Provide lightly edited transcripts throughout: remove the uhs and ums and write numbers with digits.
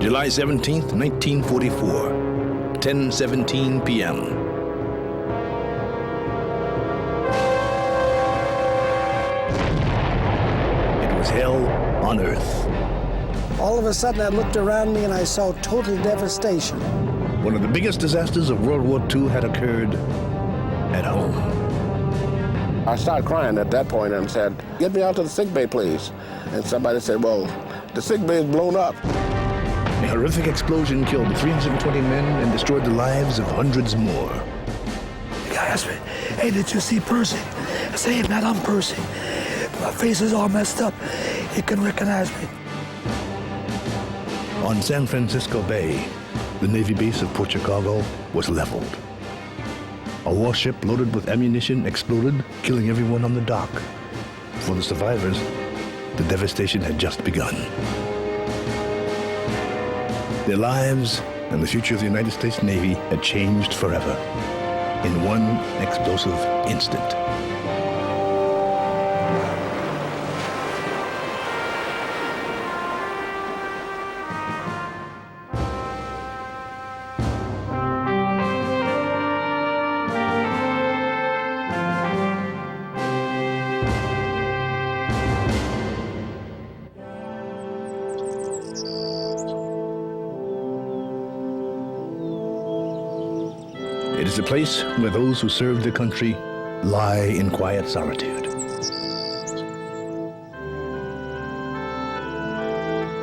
July 17th, 1944, 10:17 p.m. It was hell on earth. All of a sudden, I looked around me and I saw total devastation. One of the biggest disasters of World War II had occurred at home. I started crying at that point and said, "Get me out to the sick bay, please." And somebody said, "Well, the sick bay is blown up." A horrific explosion killed 320 men and destroyed the lives of hundreds more. The guy asked me, "Hey, did you see Percy?" I say, "Hey, man, I'm Percy. My face is all messed up. He can recognize me." On San Francisco Bay, the Navy base of Port Chicago was leveled. A warship loaded with ammunition exploded, killing everyone on the dock. For the survivors, the devastation had just begun. Their lives and the future of the United States Navy had changed forever in one explosive instant. It is a place where those who serve their country lie in quiet solitude.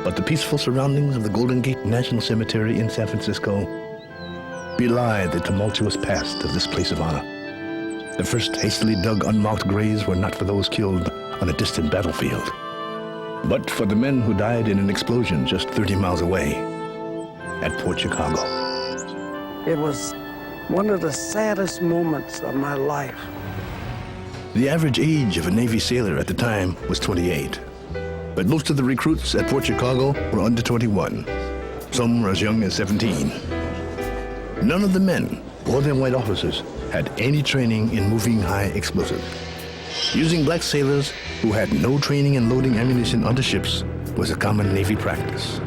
But the peaceful surroundings of the Golden Gate National Cemetery in San Francisco belie the tumultuous past of this place of honor. The first hastily dug unmarked graves were not for those killed on a distant battlefield, but for the men who died in an explosion just 30 miles away at Port Chicago. It was one of the saddest moments of my life. The average age of a Navy sailor at the time was 28, but most of the recruits at Port Chicago were under 21. Some were as young as 17. None of the men or their white officers had any training in moving high explosives. Using black sailors who had no training in loading ammunition onto ships was a common Navy practice.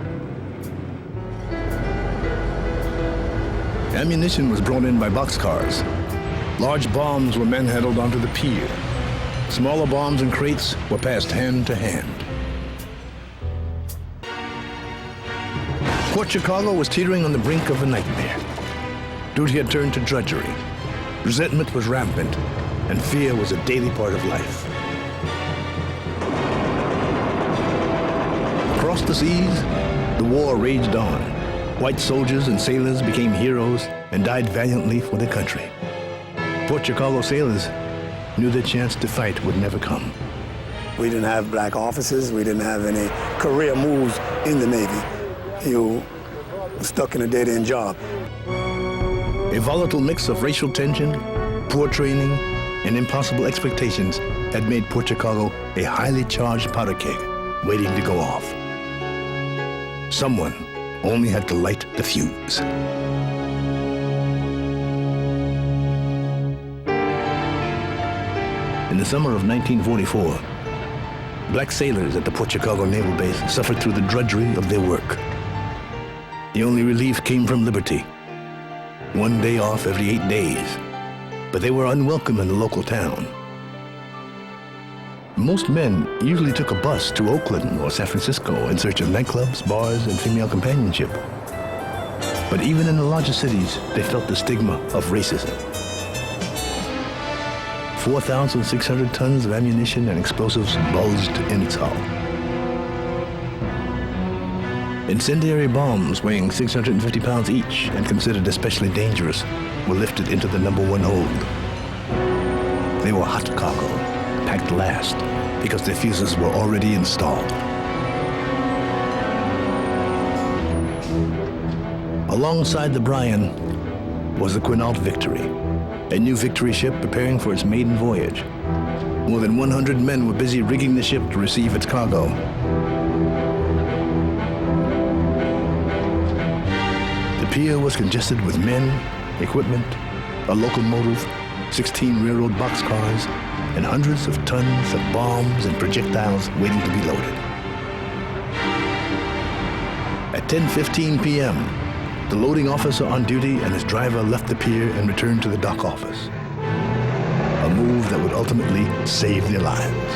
Ammunition was brought in by boxcars. Large bombs were manhandled onto the pier. Smaller bombs and crates were passed hand to hand. Port Chicago was teetering on the brink of a nightmare. Duty had turned to drudgery. Resentment was rampant, and fear was a daily part of life. Across the seas, the war raged on. White soldiers and sailors became heroes and died valiantly for their country. Port Chicago sailors knew their chance to fight would never come. We didn't have black officers. We didn't have any career moves in the Navy. You were stuck in a dead-end job. A volatile mix of racial tension, poor training, and impossible expectations had made Port Chicago a highly charged powder keg waiting to go off. Someone only had to light the fuse. In the summer of 1944, black sailors at the Port Chicago Naval Base suffered through the drudgery of their work. The only relief came from liberty. One day off every 8 days, but they were unwelcome in the local town. Most men usually took a bus to Oakland or San Francisco in search of nightclubs, bars, and female companionship. But even in the larger cities, they felt the stigma of racism. 4,600 tons of ammunition and explosives bulged in its hull. Incendiary bombs weighing 650 pounds each and considered especially dangerous were lifted into the number 1 hold. They were hot cargo, packed last because their fuses were already installed. Alongside the Bryan was the Quinault Victory, a new victory ship preparing for its maiden voyage. More than 100 men were busy rigging the ship to receive its cargo. The pier was congested with men, equipment, a locomotive, 16 railroad boxcars, and hundreds of tons of bombs and projectiles waiting to be loaded. At 10:15 p.m., the loading officer on duty and his driver left the pier and returned to the dock office. A move that would ultimately save their lives.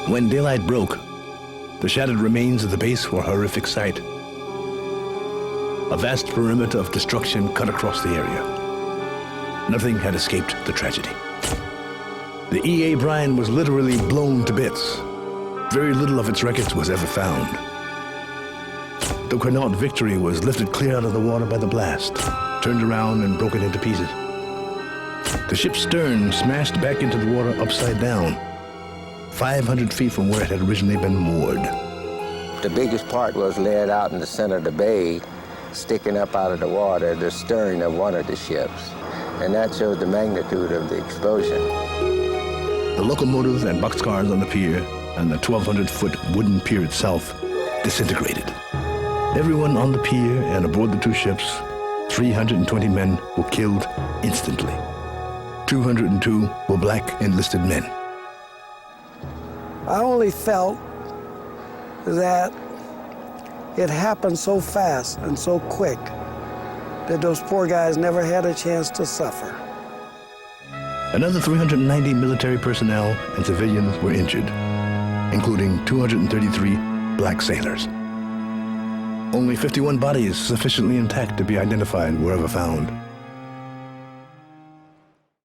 When daylight broke, the shattered remains of the base were a horrific sight. A vast perimeter of destruction cut across the area. Nothing had escaped the tragedy. The E.A. Bryan was literally blown to bits. Very little of its wreckage was ever found. The Connaught Victory was lifted clear out of the water by the blast, turned around and broken into pieces. The ship's stern smashed back into the water upside down, 500 feet from where it had originally been moored. The biggest part was laid out in the center of the bay, sticking up out of the water, the stern of one of the ships. And that showed the magnitude of the explosion. The locomotive and boxcars on the pier and the 1,200-foot wooden pier itself disintegrated. Everyone on the pier and aboard the two ships, 320 men, were killed instantly. 202 were black enlisted men. I only felt that it happened so fast and so quick that those poor guys never had a chance to suffer. Another 390 military personnel and civilians were injured, including 233 black sailors. Only 51 bodies sufficiently intact to be identified were ever found.